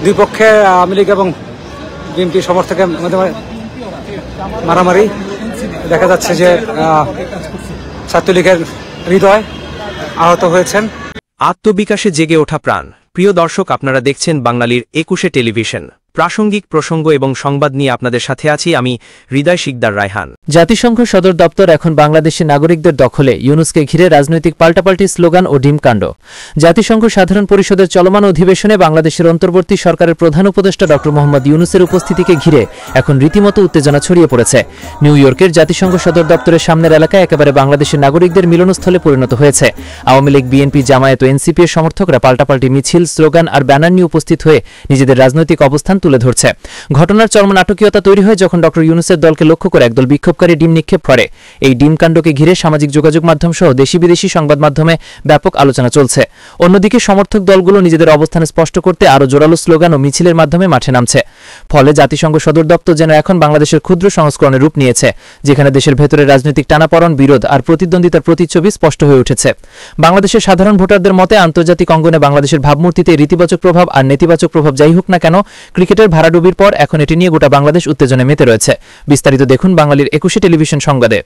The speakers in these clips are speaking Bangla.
দুই পক্ষে আওয়ামী লীগ এবং বিএনপি সমর্থকের মধ্যে মারামারি দেখা যাচ্ছে যে ছাত্রলীগের হৃদয় আহত হয়েছেন। আত্মবিকাশে জেগে ওঠা প্রাণ। প্রিয় দর্শক, আপনারা দেখছেন বাংলালির ২১ টেলিভিশন। প্রাসঙ্গিক প্রসঙ্গ এবং সংবাদ নিয়ে আপনাদের সাথে আছি আমি হৃদয় শিকদার রায়হান। জাতিসংঘ সদর দপ্তর এখন বাংলাদেশের নাগরিকদের দখলে। ইউনুসকে ঘিরে রাজনৈতিক পাল্টাপাল্টি স্লোগান ও ডিমকাণ্ড। জাতিসংঘ সাধারণ পরিষদের চলমান অধিবেশনে বাংলাদেশের অন্তর্বর্তী সরকারের প্রধান উপদেষ্টা ড মোহাম্মদ ইউনুসের উপস্থিতিকে ঘিরে এখন রীতিমতো উত্তেজনা ছড়িয়ে পড়েছে। নিউ ইয়র্কের জাতিসংঘ সদর দপ্তরের সামনের এলাকায় একেবারে বাংলাদেশের নাগরিকদের মিলনস্থলে পরিণত হয়েছে। আওয়ামী লীগ, বিএনপি, জামায়াত ও এনসিপি এর সমর্থকরা পাল্টাপাল্টি মিছিল, স্লোগান আর ব্যানার নিয়ে উপস্থিত হয়ে নিজেদের রাজনৈতিক অবস্থান তুলে ধরছে। ঘটনার চরম নাটকীয়তা তৈরি হয় যখন ড ইউনুসের দলকে লক্ষ্য করে একদল বিক্ষোভকারী ডিম নিক্ষেপ করে। এই ডিমকাণ্ডকে ঘিরে সামাজিক যোগাযোগ মাধ্যম সহ দেশি বিদেশি সংবাদ মাধ্যমে ব্যাপক আলোচনা চলছে। অন্যদিকে সমর্থক দলগুলো নিজেদের অবস্থান স্পষ্ট করতে আরও জোরালো স্লোগান ও মিছিলের মাধ্যমে মাঠে নামছে। ফলে জাতিসংঘ সদর দপ্তর যেন এখন বাংলাদেশের ক্ষুদ্র সংস্করণের রূপ নিয়েছে, যেখানে দেশের ভেতরে রাজনৈতিক টানাপড়ন, বিরোধ আর প্রতিদ্বন্দ্বিতার প্রতিচ্ছবি স্পষ্ট হয়ে উঠেছে। বাংলাদেশের সাধারণ ভোটারদের মতে আন্তর্জাতিক অঙ্গনে বাংলাদেশের ভাবমূর্তিতে রীতিবাচক প্রভাব আর নেতিবাচক প্রভাব যাই হোক না কেন, ক্রিকেটের ভাড়াডুবির পর এখন এটি নিয়ে গোটা বাংলাদেশ উত্তেজনায় মেতে রয়েছে। বিস্তারিত দেখুন বাঙালির ২১ টেলিভিশন সংবাদে।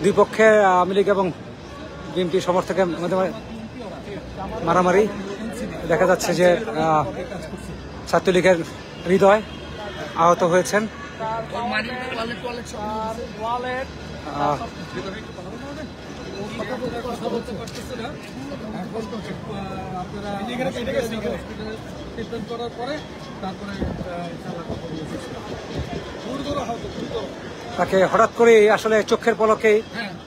দুই পক্ষে আওয়ামী লীগ এবং বিএনপি সমর্থকের মধ্যে মারামারি দেখা যাচ্ছে যে ছাত্রলীগের হৃদয় আহত হয়েছেন। তাকে হঠাৎ করে আসলে চোখের পলকেই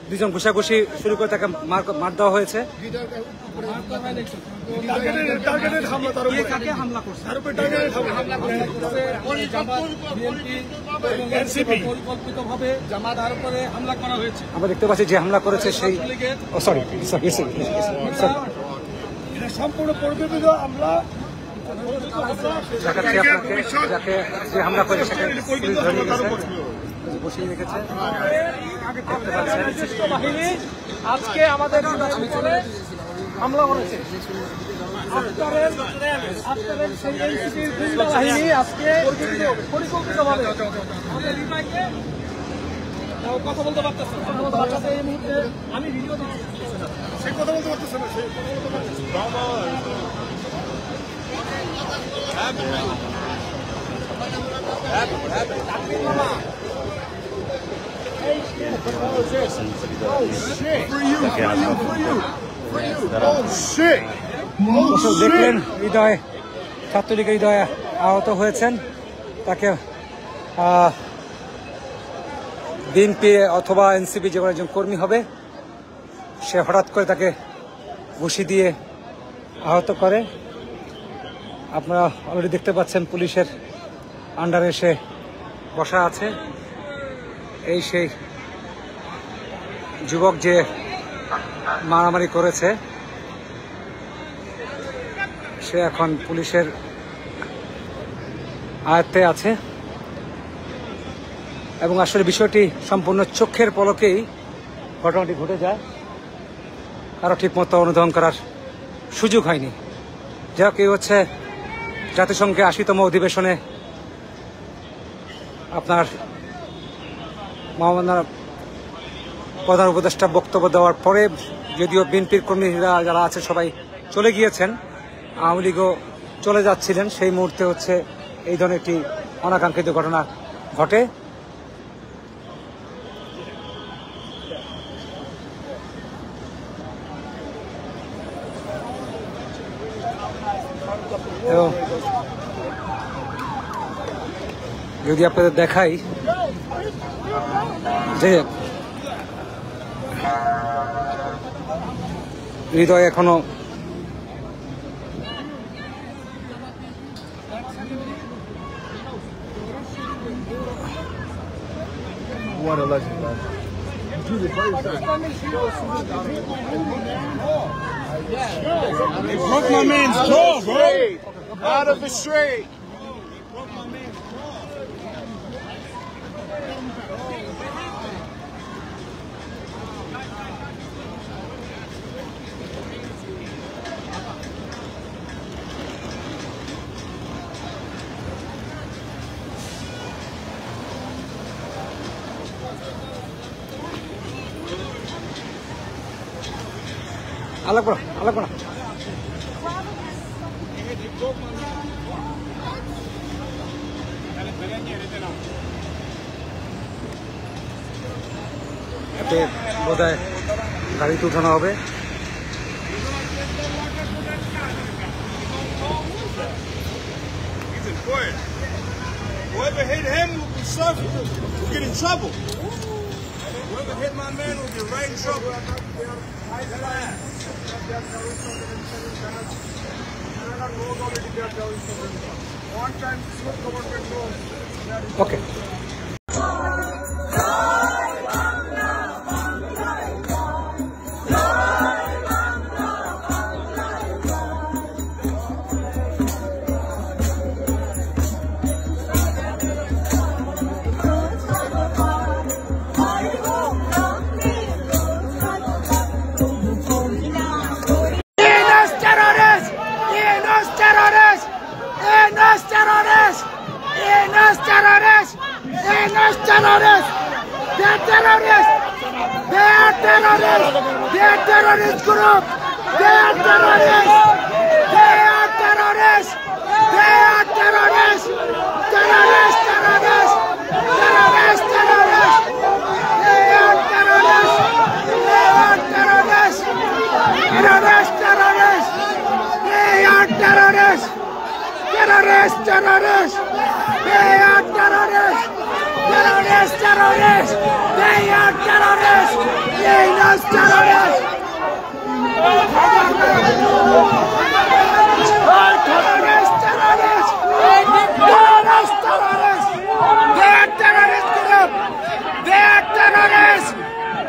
দুজন ঘুষাঘুষি শুরু করে তাকে মার দেওয়া হয়েছে। আমরা দেখতে পাচ্ছি যে হামলা করেছে সেই সম্পূর্ণ পরিকল্পিত হামলা। দেখাচ্ছি আপনাকে যাকে যে হামলা করে সেখানে বসিয়ে রেখেছে। আজকে আমাদের হামলা করেছে পরিকল্পিতভাবে। কথা বলতে পারতেছে এই মুহূর্তে আমি ভিডিও সে কথা বলতে পারতেছে না। দেখলেন হৃদয়, ছাত্রলীগের হৃদয় আহত হয়েছেন। তাকে বিএনপি অথবা এনসিপি যে কোনো একজন কর্মী হবে, সে হঠাৎ করে তাকে ঘুষি দিয়ে আহত করে। আপনারা অলরেডি দেখতে পাচ্ছেন পুলিশের আন্ডারে সে বসা আছে। এই সেই যুবক যে মারামারি করেছে, সে এখন পুলিশের আয়ত্তে আছে এবং আসলে বিষয়টি সম্পূর্ণ চোখের পলকেই ঘটনাটি ঘটে যায়। কারো ঠিক মতো অনুধাবন করার সুযোগ হয়নি। যা কেউ হচ্ছে জাতিসংঘে ৮০তম অধিবেশনে আপনার মহামান্য প্রধান উপদেষ্টা বক্তব্য দেওয়ার পরে যদিও বিএনপির কর্মীরা যারা আছে সবাই চলে গিয়েছেন, আওয়ামী লীগও চলে যাচ্ছিলেন, সেই মুহূর্তে হচ্ছে এই ধরনের একটি অনাকাঙ্ক্ষিত ঘটনা ঘটে। এবং যদি আপনাদের দেখাই যে হৃদয় এখনো What a legend, man. They broke my man's jaw, bro. Out of his straight. আলাগ করা, আলাগ করা। এতে বোধহয় গাড়িতে উঠানো হবে। Whoever hit him will be suffering. Will get in trouble. Whoever hit my man will get right in trouble. Okay.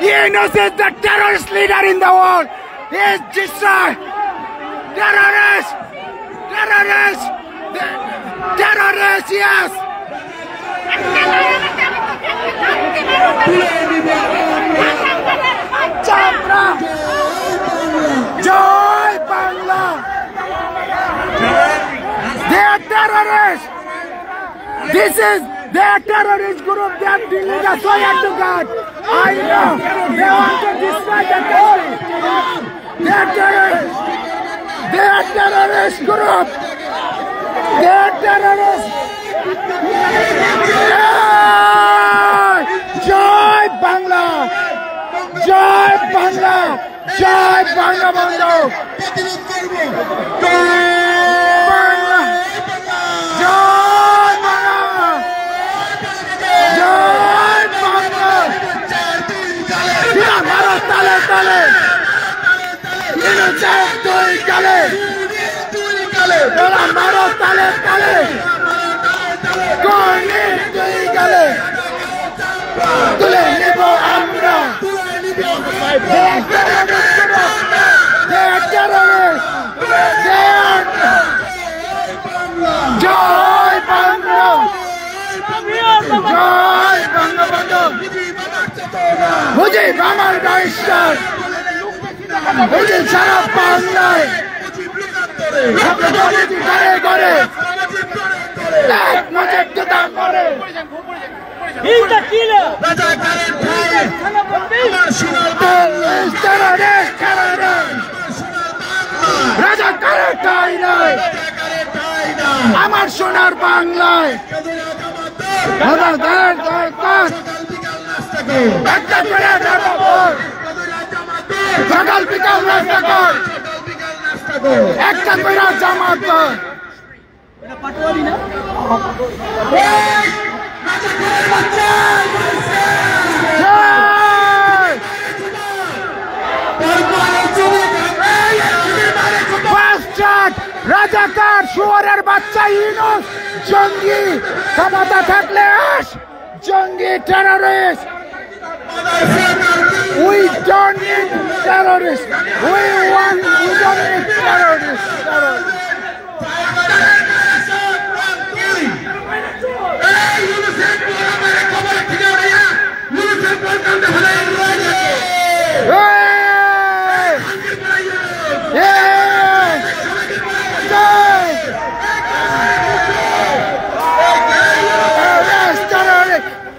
Yunus is the terrorist leader in the world. He is destroyed. Terrorist! Terrorist! Terrorist, yes! Chapra! Joy Bangla! They are terrorists! This is their terrorist group. They are dealing us to God. I know. They want to destroy the country. They are terrorists. They are terrorist group. They are terrorists. Joy Bangla! Joy Bangla! Joy Bangla Bangla! Bangla! Joy Bangla! Joy Bangla! Maro tale tale! Tuj kale! Maro tale tale! Koni tuj kale! Tule nibo amra! They are terrorists! They are terrorists! They are... Joy Bangla! Joy Bangla Bangla! Mujib Amar Daishar! Mujib Sharaf Banglai! Mujib Gare Gare! Let Mujib Juda Gare! He's the killer! Terrorist! Terrorist! Terrorist! Raja Kare Thai Nai! Amar Sonar Banglai! Raja Kare Thai Nai! একটা করে রাস্তা সকাল বিকাল রাস্তা কর একটা করে জামাত কর রাজাকার শুয়োরের বাচ্চা ইউনূস জঙ্গি ক্ষমতা থাকলে আস জঙ্গি terrorist We don't need terrorists. We don't need terrorists.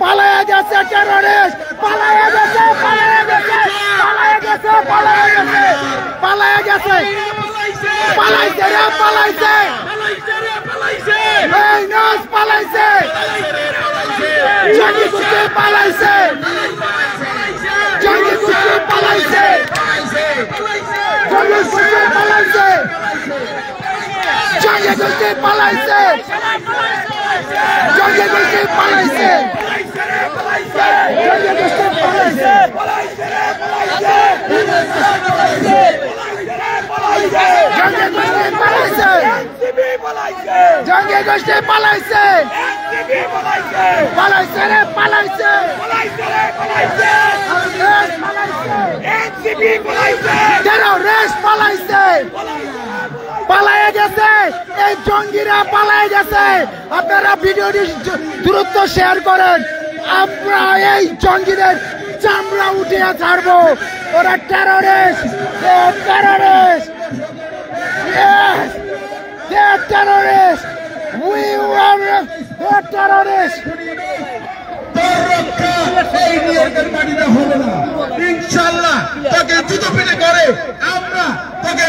পালায়া গেছে টেররিস্ট পালায়া গেছে পালায়া গেছে পালায়া গেছে পালায়া গেছে পালায়া গেছে পালাইছে রে পালাইছে এই নাস পালাইছে জঙ্গি গোষ্ঠী পালাইছে জঙ্গি গোষ্ঠী পালাইছে জঙ্গি গোষ্ঠী পালাইছে জঙ্গি গোষ্ঠী পালাইছে জঙ্গি গোষ্ঠী পালাইছে জঙ্গি গোষ্ঠী পালাইছে জঙ্গি গোষ্ঠী পালাইছে জঙ্গি গোষ্ঠী পালাইছে পালাইছে রে পালাইছে টেররিস্ট পালাইছে পালায়ে গেছে এই জঙ্গিরা পালায়ে গেছে আপনারা ভিডিওটি দ্রুত শেয়ার করেন আমরা এই জঙ্গিদের চামড়া উঠিয়ে ছাড়বো ওরা terrorist terrorist Yes! They're terrorists! We are terrorists! ইনশাআল্লাহ তাকে জুতো পিটে করে আমরা তাকে